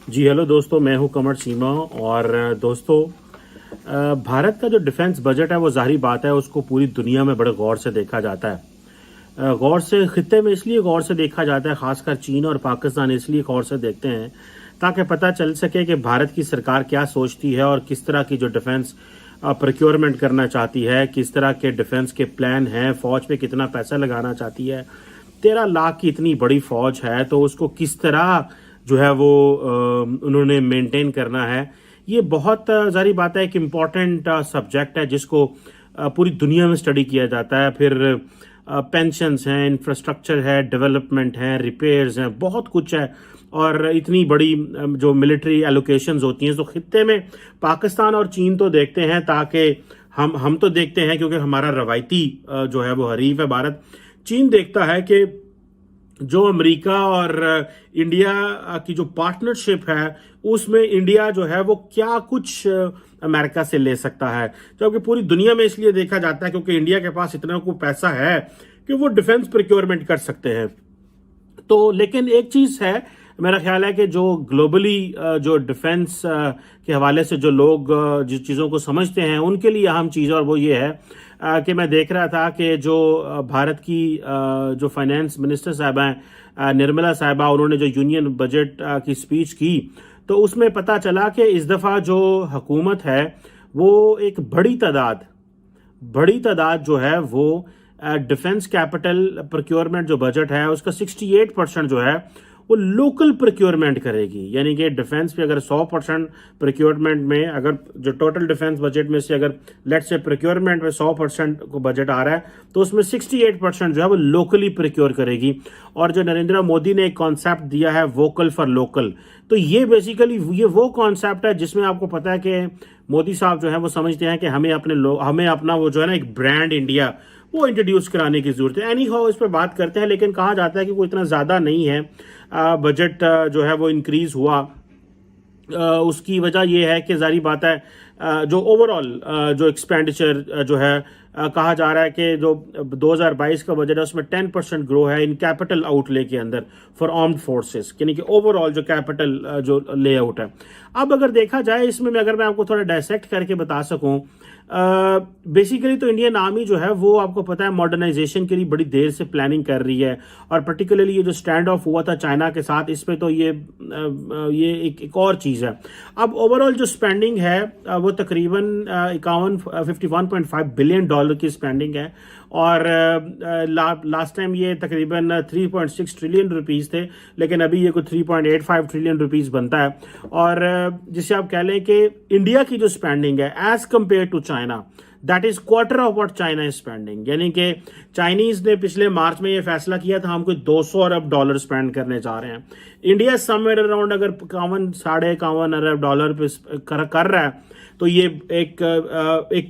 जी hello दोस्तों, मैं हूं कमर चीमा। और दोस्तों, भारत का जो डिफेंस बजट है वो जाहिर बात है उसको पूरी दुनिया में बड़े गौर से देखा जाता है। गौर से खित्ते में इसलिए गौर से देखा जाता है, खासकर चीन और पाकिस्तान इसलिए गौर से देखते हैं ताकि पता चल सके कि भारत की सरकार क्या सोचती है और किस तरह की जो डिफेंस प्रोक्योरमेंट करना चाहती है, किस तरह के डिफेंस के प्लान हैं, फौज पे कितना पैसा लगाना चाहती है। 13 लाख की इतनी बड़ी फौज है तो उसको किस तरह जो है वो उन्होंने मेंटेन करना है। ये बहुत जारी बात है, एक इम्पॉर्टेंट सब्जेक्ट है जिसको पूरी दुनिया में स्टडी किया जाता है। फिर पेंशन्स हैं, इंफ्रास्ट्रक्चर है, डेवलपमेंट है, रिपेयर्स हैं, बहुत कुछ है। और इतनी बड़ी जो मिलिट्री एलोकेशंस होती हैं, तो खित्ते में पाकिस्तान और चीन तो देखते हैं ताकि हम तो देखते हैं क्योंकि हमारा रवायती जो है वो हरीफ है भारत। चीन देखता है कि जो अमेरिका और इंडिया की जो पार्टनरशिप है उसमें इंडिया जो है वो क्या कुछ अमेरिका से ले सकता है, जबकि पूरी दुनिया में इसलिए देखा जाता है क्योंकि इंडिया के पास इतना को पैसा है कि वो डिफेंस प्रोक्योरमेंट कर सकते हैं। तो लेकिन एक चीज है, मेरा ख्याल है कि जो ग्लोबली जो डिफेंस के हवाले से जो लोग जिस चीज़ों को समझते हैं उनके लिए अहम चीज़, और वो ये है कि मैं देख रहा था कि जो भारत की जो फाइनेंस मिनिस्टर साहब हैं, निर्मला साहिबा, उन्होंने जो यूनियन बजट की स्पीच की तो उसमें पता चला कि इस दफ़ा जो हुकूमत है वो एक बड़ी तादाद जो है वो डिफेंस कैपिटल प्रोक्योरमेंट जो बजट है उसका 68% जो है वो लोकल प्रोक्योरमेंट करेगी। यानी कि डिफेंस पे अगर 100% प्रोक्योरमेंट में, अगर जो टोटल डिफेंस बजट में से अगर लेट से प्रोक्योरमेंट में 100% को बजट आ रहा है तो उसमें 68% जो है वो लोकली प्रोक्योर करेगी। और जो नरेंद्र मोदी ने एक कॉन्सेप्ट दिया है वोकल फॉर लोकल, तो ये बेसिकली ये वो कॉन्सेप्ट है जिसमें आपको पता है कि मोदी साहब जो है वो समझते हैं कि हमें अपना वो जो है ना एक ब्रांड इंडिया वो इंट्रोड्यूस कराने की जरूरत है। एनी हाउ इस पर बात करते हैं, लेकिन कहा जाता है कि कोई इतना ज़्यादा नहीं है बजट जो है वो इंक्रीज हुआ। उसकी वजह यह है कि जारी बात है जो ओवरऑल जो एक्सपेंडिचर जो है कहा जा रहा है कि जो 2022 का बजट है उसमें 10% ग्रो है इन कैपिटल आउटले के अंदर फॉर आर्म्ड फोर्सेस, यानी कि ओवरऑल जो कैपिटल जो लेआउट है। अब अगर देखा जाए इसमें अगर मैं आपको थोड़ा डायसेक्ट करके बता सकूं, बेसिकली तो इंडियन आर्मी जो है वो आपको पता है मॉडर्नाइजेशन के लिए बड़ी देर से प्लानिंग कर रही है। और पर्टिकुलरली ये जो स्टैंड ऑफ हुआ था चाइना के साथ, इस पे तो ये एक और चीज़ है। अब ओवरऑल जो स्पेंडिंग है वो तकरीबन 51.5 बिलियन डॉलर की स्पेंडिंग है। और लास्ट टाइम ये तकरीबन 3.6 ट्रिलियन रुपीस थे, लेकिन अभी ये कोई 3.85 ट्रिलियन रुपीस बनता है। और जिसे आप कह लें कि इंडिया की जो स्पेंडिंग है as compared to China, that is quarter of what China is spending. यानी कि चाइनीज ने पिछले मार्च में ये फैसला किया था हम कोई 200 अरब डॉलर स्पेंड करने जा रहे हैं। इंडिया समवेयर अराउंड अगर 51-51 अरब डॉलर पे कर रहा है तो ये एक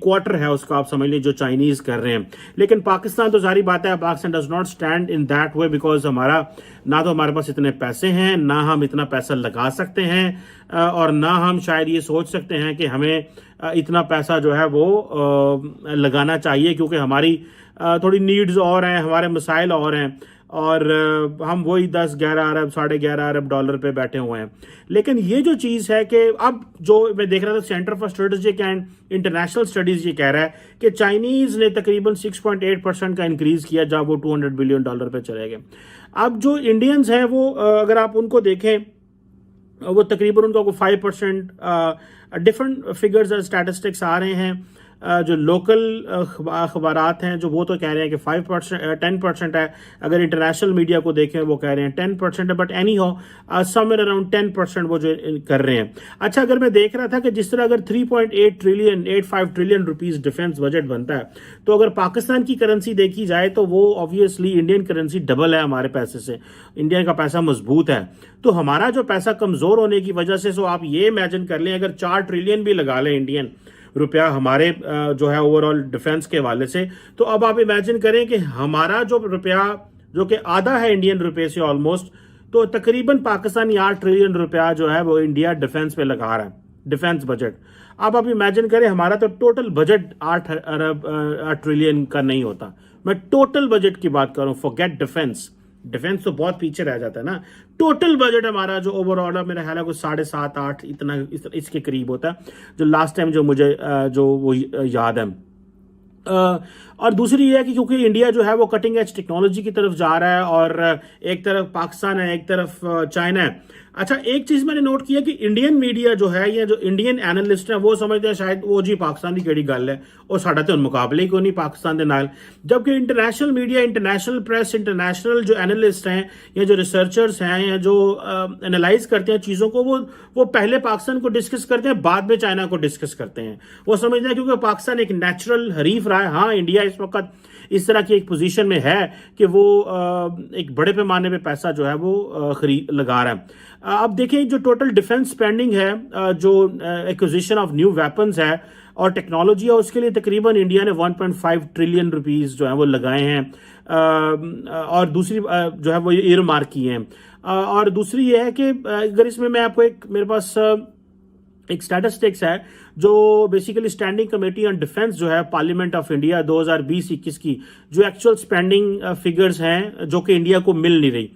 क्वार्टर है उसका, आप समझ लीजिए, जो चाइनीज कर रहे हैं। लेकिन पाकिस्तान तो सारी बात है, Pakistan does not stand in that way because ना तो हमारे पास इतने पैसे हैं, ना हम इतना पैसा लगा सकते हैं, और ना हम शायद ये सोच सकते हैं कि हमें इतना पैसा जो है वो लगाना चाहिए, क्योंकि हमारी थोड़ी नीड्स और हैं, हमारे मसाइल और हैं, और हम वही 10-11 अरब 11.5 अरब डॉलर पे बैठे हुए हैं। लेकिन ये जो चीज़ है कि अब जो मैं देख रहा था, centre for strategic and international studies ये कह रहा है कि चाइनीज ने तकरीबन 6.8% का इंक्रीज किया जब वो 200 बिलियन डॉलर पे चले गए। अब जो इंडियंस हैं वो अगर आप उनको देखें वो तकरीबन उनका को 5% डिफरेंट फिगर्स और स्टैटिस्टिक्स आ रहे हैं। जो लोकल अखबारात हैं जो वो तो कह रहे हैं कि 10% है, अगर इंटरनेशनल मीडिया को देखें वो कह रहे हैं 10% है, बट एनी हो समवेयर अराउंड 10% वो जो कर रहे हैं। अच्छा, अगर मैं देख रहा था कि जिस तरह अगर 3.85 ट्रिलियन रुपीस डिफेंस बजट बनता है, तो अगर पाकिस्तान की करेंसी देखी जाए तो वो ऑब्वियसली इंडियन करेंसी डबल है हमारे पैसे से। इंडिया का पैसा मजबूत है, तो हमारा जो पैसा कमजोर होने की वजह से, सो आप ये इमेजिन कर लें अगर 4 ट्रिलियन भी लगा लें इंडियन रुपया हमारे जो है ओवरऑल डिफेंस के हवाले से, तो अब आप इमेजिन करें कि हमारा जो रुपया जो कि आधा है इंडियन रुपये से ऑलमोस्ट, तो तकरीबन पाकिस्तानी 8 ट्रिलियन रुपया जो है वो इंडिया डिफेंस पे लगा रहा है, डिफेंस बजट। अब आप इमेजिन करें हमारा तो टोटल बजट 8 ट्रिलियन का नहीं होता। मैं टोटल बजट की बात कर रहा हूँ, फॉरगेट डिफेंस, डिफेंस तो बहुत पीछे रह जाता है ना। टोटल बजट हमारा जो ओवरऑल मेरा ख्याल है कुछ 7.5-8 इतना इसके करीब होता है, जो लास्ट टाइम जो मुझे जो वो याद है। और दूसरी ये है कि क्योंकि इंडिया जो है वो कटिंग एज टेक्नोलॉजी की तरफ जा रहा है, और एक तरफ पाकिस्तान है, एक तरफ चाइना है। अच्छा, एक चीज मैंने नोट किया कि इंडियन मीडिया जो है या जो इंडियन एनालिस्ट है वो समझते हैं शायद वो जी पाकिस्तान की केड़ी गल है, और साडा तो मुकाबले ही कोई नहीं पाकिस्तान के नाल। जबकि international media, international press, international जो एनालिस्ट हैं या जो रिसर्चर्स हैं या जो एनालाइज करते हैं चीजों को, वो पहले पाकिस्तान को डिस्कस करते हैं, बाद में चाइना को डिस्कस करते हैं। वो समझते हैं क्योंकि पाकिस्तान एक नेचुरल हरीफ रहा है। हाँ, इंडिया इस वक्त इस तरह की एक पोजीशन में है कि वो एक बड़े पैमाने पे पैसा जो है वो खरीद लगा रहा है। अब देखें जो टोटल डिफेंस स्पेंडिंग है, जो एक्विजिशन ऑफ न्यू वेपन्स है और टेक्नोलॉजी है, उसके लिए तकरीबन इंडिया ने 1.5 ट्रिलियन रुपीस जो है वो लगाए हैं, और दूसरी जो है वो ईयर मार्क की हैं। और दूसरी ये है कि अगर इसमें मैं आपको मेरे पास एक स्टैटिस्टिक्स है जो basically standing committee on defence जो है पार्लियामेंट ऑफ इंडिया 2020-21 की जो एक्चुअल स्पेंडिंग फिगर्स हैं जो कि इंडिया को मिल नहीं रही।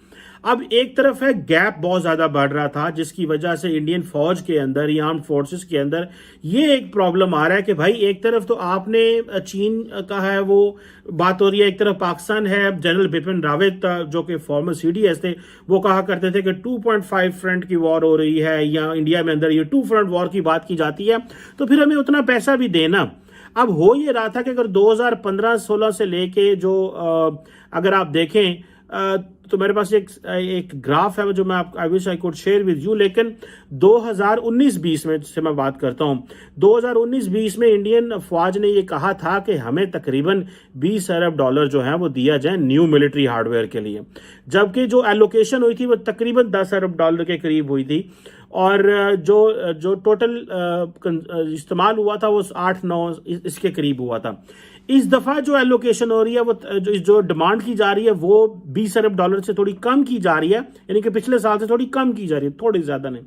अब एक तरफ है गैप बहुत ज्यादा बढ़ रहा था, जिसकी वजह से इंडियन फौज के अंदर या आर्म्ड फोर्सेस के अंदर ये एक प्रॉब्लम आ रहा है कि भाई एक तरफ तो आपने चीन का है वो बात हो रही है, एक तरफ पाकिस्तान है। जनरल बिपिन रावत जो कि फॉर्मर सीडीएस थे वो कहा करते थे कि 2.5 फ्रंट की वॉर हो रही है, या इंडिया में अंदर ये 2 फ्रंट वॉर की बात की जाती है, तो फिर हमें उतना पैसा भी देना। अब हो ये रहा था कि अगर 2015-16 से लेके जो अगर आप देखें तो मेरे पास एक ग्राफ है जो मैं I wish I could share with you, लेकिन 2019-20 में से मैं बात करता हूं। 2019-20 में इंडियन फौज ने ये कहा था कि हमें तकरीबन 20 अरब डॉलर जो है वो दिया जाए न्यू मिलिट्री हार्डवेयर के लिए, जबकि जो एलोकेशन हुई थी वो तकरीबन 10 अरब डॉलर के करीब हुई थी, और जो टोटल इस्तेमाल हुआ था वो 8-9 इसके करीब हुआ था। इस दफा जो एलोकेशन हो रही है वो जो डिमांड की जा रही है वो 20 अरब डॉलर से थोड़ी कम की जा रही है, यानी कि पिछले साल से थोड़ी कम की जा रही है, थोड़ी ज्यादा नहीं।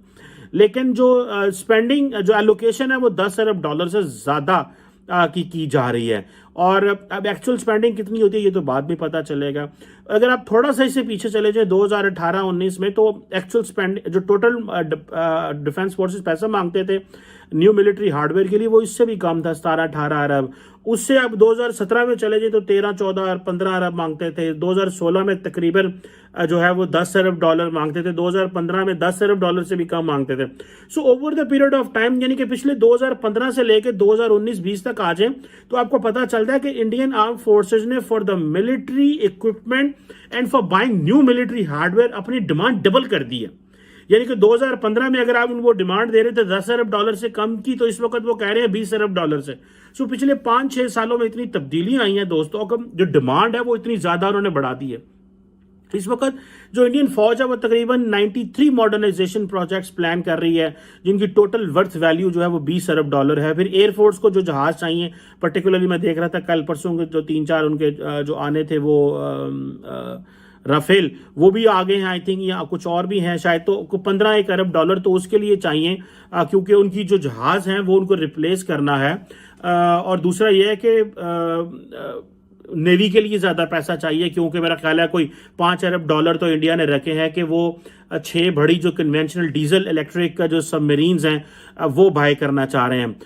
लेकिन जो स्पेंडिंग जो एलोकेशन है वो 10 अरब डॉलर से ज्यादा की जा रही है। और अब एक्चुअल स्पेंडिंग कितनी होती है ये तो बाद में पता चलेगा। अगर आप थोड़ा सा इससे पीछे चले जाए 2018-19 में, तो एक्चुअल स्पेंड जो टोटल डिफेंस फोर्सेस पैसा मांगते थे न्यू मिलिट्री हार्डवेयर के लिए वो इससे भी कम था, 17-18 अरब। उससे अब 2017 में चले जाए तो 13-14 और 15 अरब मांगते थे। 2016 में तकरीबन जो है वो 10 अरब डॉलर मांगते थे। 2015 में 10 अरब डॉलर से भी कम मांगते थे। So over the period of time, यानी कि पिछले 2015 से लेकर 2019-20 तक आ जाए तो आपको पता चलता है कि इंडियन आर्म फोर्सेज ने for the military equipment and for buying new military hardware अपनी डिमांड डबल कर दी है। यानी कि 2015 में अगर आप उनको डिमांड दे रहे थे 10 अरब डॉलर से कम की, तो इस वक्त वो कह रहे हैं 20 अरब डॉलर से। सो पिछले 5-6 सालों में इतनी तब्दीलियां आई हैं दोस्तों, अब जो डिमांड है वो इतनी ज्यादा उन्होंने बढ़ा दी है। इस वक्त जो इंडियन फौज है वो तकरीबन 93 मॉडर्नाइजेशन प्रोजेक्ट्स प्लान कर रही है, जिनकी टोटल वर्थ वैल्यू जो है वो 20 अरब डॉलर है। फिर एयरफोर्स को जो जहाज चाहिए, पर्टिकुलरली मैं देख रहा था कल परसों के जो 3-4 उनके जो आने थे वो राफेल, वो भी आ गए हैं आई थिंक, या कुछ और भी हैं शायद, तो 15 अरब डॉलर तो उसके लिए चाहिए, क्योंकि उनकी जो जहाज हैं वो उनको रिप्लेस करना है। और दूसरा ये है कि नेवी के लिए ज्यादा पैसा चाहिए, क्योंकि मेरा ख्याल है कोई 5 अरब डॉलर तो इंडिया ने रखे हैं कि वो 6 बड़ी जो कन्वेंशनल डीजल इलेक्ट्रिक का जो सबमरीन्स हैं वो बाय करना चाह रहे हैं।